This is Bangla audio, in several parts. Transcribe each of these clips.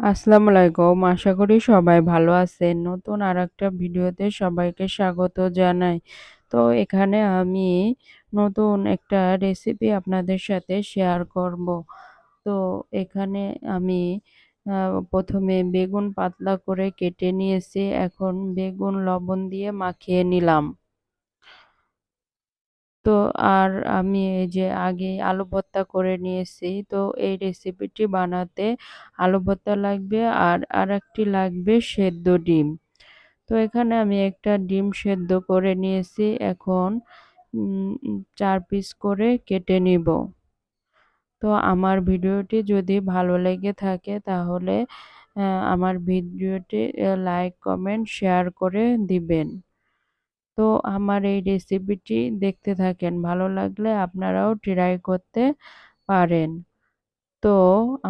আসসালামু আলাইকুম। আশা করি সবাই ভালো আছেন। নতুন আরেকটা ভিডিওতে সবাইকে স্বাগত জানাই। তো এখানে আমি নতুন একটা রেসিপি আপনাদের সাথে শেয়ার করব। তো এখানে আমি ১ম এ বেগুন পাতলা করে কেটে নিয়েছি। এখন বেগুন লবণ দিয়ে মাখিয়ে নিলাম। তো আর আমি এই যে আগে আলু ভর্তা করে নিয়েছি। তো এই রেসিপিটি বানাতে আলু ভর্তা লাগবে আর আরেকটি লাগবে সেদ্ধ ডিম। তো এখানে আমি একটা ডিম সেদ্ধ করে নিয়েছি। এখন ৪ পিস করে কেটে নিব। তো আমার ভিডিওটি যদি ভালো লেগে থাকে তাহলে আমার ভিডিওটি লাইক, কমেন্ট, শেয়ার করে দিবেন। তো আমার এই রেসিপিটি দেখতে থাকেন। ভালো লাগলে আপনারাও ট্রাই করতে পারেন। তো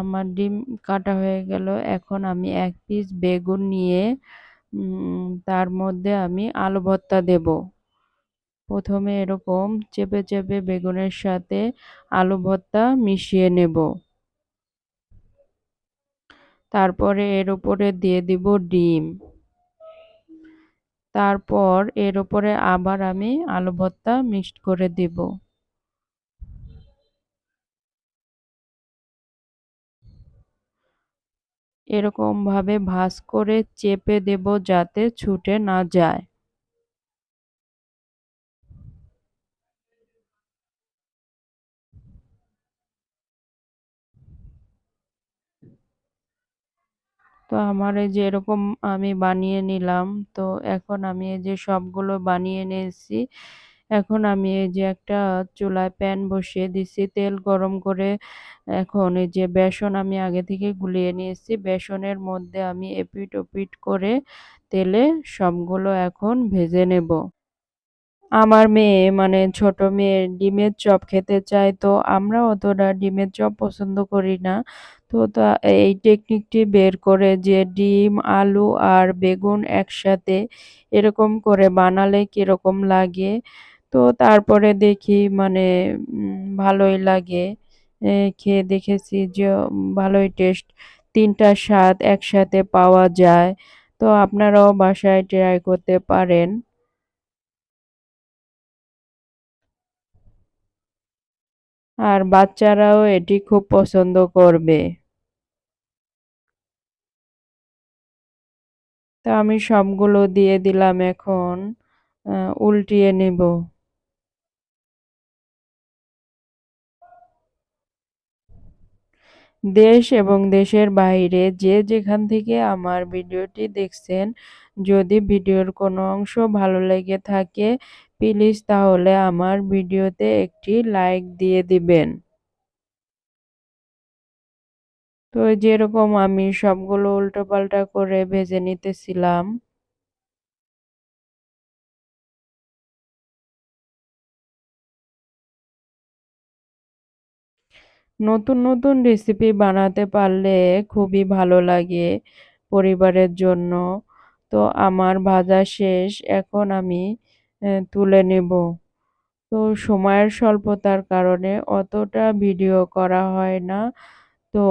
আমার ডিম কাটা হয়ে গেল। এখন আমি ১ পিস বেগুন নিয়ে তার মধ্যে আমি আলু ভর্তা দেব। ১ম এ এরকম চেপে, চেপে বেগুনের সাথে আলু ভর্তা মিশিয়ে নেব। তারপরে এর উপরে দিয়ে দিব ডিম। তারপর এর উপরে আবার আমি আলু ভর্তা মিক্সড করে দিব। এরকমভাবে ভাঁজ করে চেপে দেব যাতে ছুটে না যায়। তো আমার এই যে এরকম আমি বানিয়ে নিলাম। তো এখন আমি এই যে সবগুলো বানিয়ে নিয়েছি। এখন আমি এই যে একটা চুলায় প্যান বসিয়ে দিছি। তেল গরম করে এখন এই যে বেসন আমি আগে থেকে গুলিয়ে নিয়েছি। বেসনের মধ্যে আমি এপিঠ-ওপিঠ করে তেলে সবগুলো এখন ভেজে নেব। আমার মেয়ে মানে ছোট মেয়ে ডিমের চপ খেতে চায়। তো আমরা অতটা ডিমের চপ পছন্দ করি না। তো এই টেকনিকটি বের করে যে ডিম, আলু আর বেগুন একসাথে এরকম করে বানালে কিরকম লাগে। তো তারপরে দেখি মানে ভালোই লাগে। খেয়ে দেখেছি যে ভালোই টেস্ট ৩ টা স্বাদ একসাথে পাওয়া যায়। তো আপনারাও বাসায় ট্রাই করতে পারেন। আর বাচ্চারাও এটি খুব পছন্দ করবে। তো আমি সবগুলো দিয়ে দিলাম এখন উল্টিয়ে নেব। দেশ এবং দেশের বাইরে যে যেখান থেকে আমার ভিডিওটি দেখছেন, যদি ভিডিওর কোনো অংশ ভালো লেগে থাকে প্লিজ তাহলে আমার ভিডিওতে একটি লাইক দিয়ে দিবেন। তো এই যেরকম আমি সবগুলো উল্টোপাল্টা করে ভেজে নিতেছিলাম। নতুন, নতুন রেসিপি বানাতে পারলে খুবই ভালো লাগে পরিবারের জন্য। তো আমার ভাজা শেষ। এখন আমি তুলে নেব। তো সময়ের স্বল্পতার কারণে অতটা ভিডিও করা হয় না। তো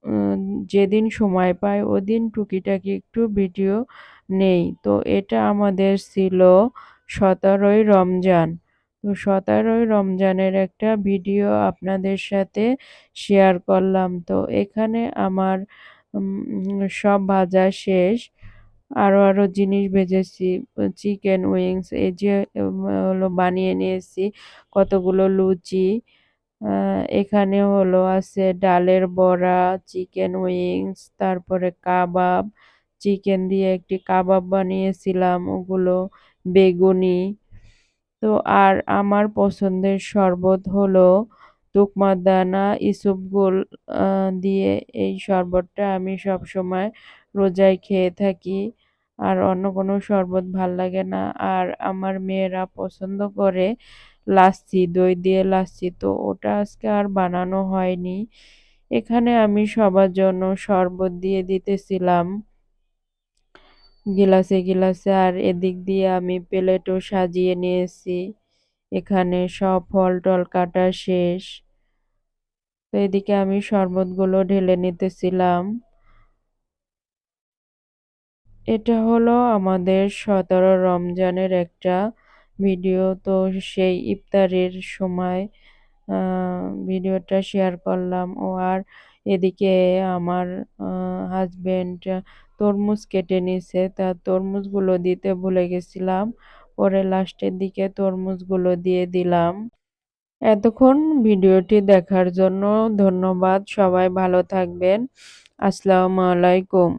উম যেদিন সময় পাই ওদিন টুকিটাকি একটু ভিডিও নেই। তো এটা আমাদের ছিল ১৭ই রমজান। তো ১৭ই রমজানের একটা ভিডিও আপনাদের সাথে শেয়ার করলাম। তো এখানে আমার সব ভাজা শেষ। আরো জিনিস ভেজেছি। চিকেন উইংস এই যে হলো বানিয়ে নিয়েছি কতগুলো লুচি। আ এখানে হলো আছে ডালের বড়া, চিকেন উইংস, তারপরে কাবাব, চিকেন দিয়ে একটি কাবাব বানিয়েছিলাম ওগুলো, বেগুনি। তো আর আমার পছন্দের শরবত হলো তুকমার দানা, ইসবগুল আ দিয়ে এই শরবতটা আমি সবসময় রোজায় খেয়ে থাকি। আর অন্য কোনো শরবত লাগে না। আর আমার মেয়েরা পছন্দ করে লাচ্ছি, দই দিয়ে লাচ্ছি। তো ওটা আজকে আর বানানো হয়নি। এখানে আমি সবার জন্য শরবত দিয়ে দিতেছিলাম গিলাসে, গিলাসে। আর এদিক দিয়ে আমি প্লেটও সাজিয়ে নিয়েছি। এখানে সব ফল-টল কাটা শেষ। তো এদিকে আমি শরবতগুলো ঢেলে নিতেছিলাম। এটা হলো আমাদের ১৭ রমজানের একটা ভিডিও। তো সেই ইফতারির সময় আ ভিডিওটা শেয়ার করলাম। আর এদিকে আমার আ হাসব্যান্ড তরমুজ কেটে নিছে। তা তরমুজগুলো দিতে ভুলে গেছিলাম। পরে লাস্টের দিকে তরমুজগুলো দিয়ে দিলাম। এতক্ষণ ভিডিওটি দেখার জন্য ধন্যবাদ। সবাই ভালো থাকবেন। আসসালামু আলাইকুম।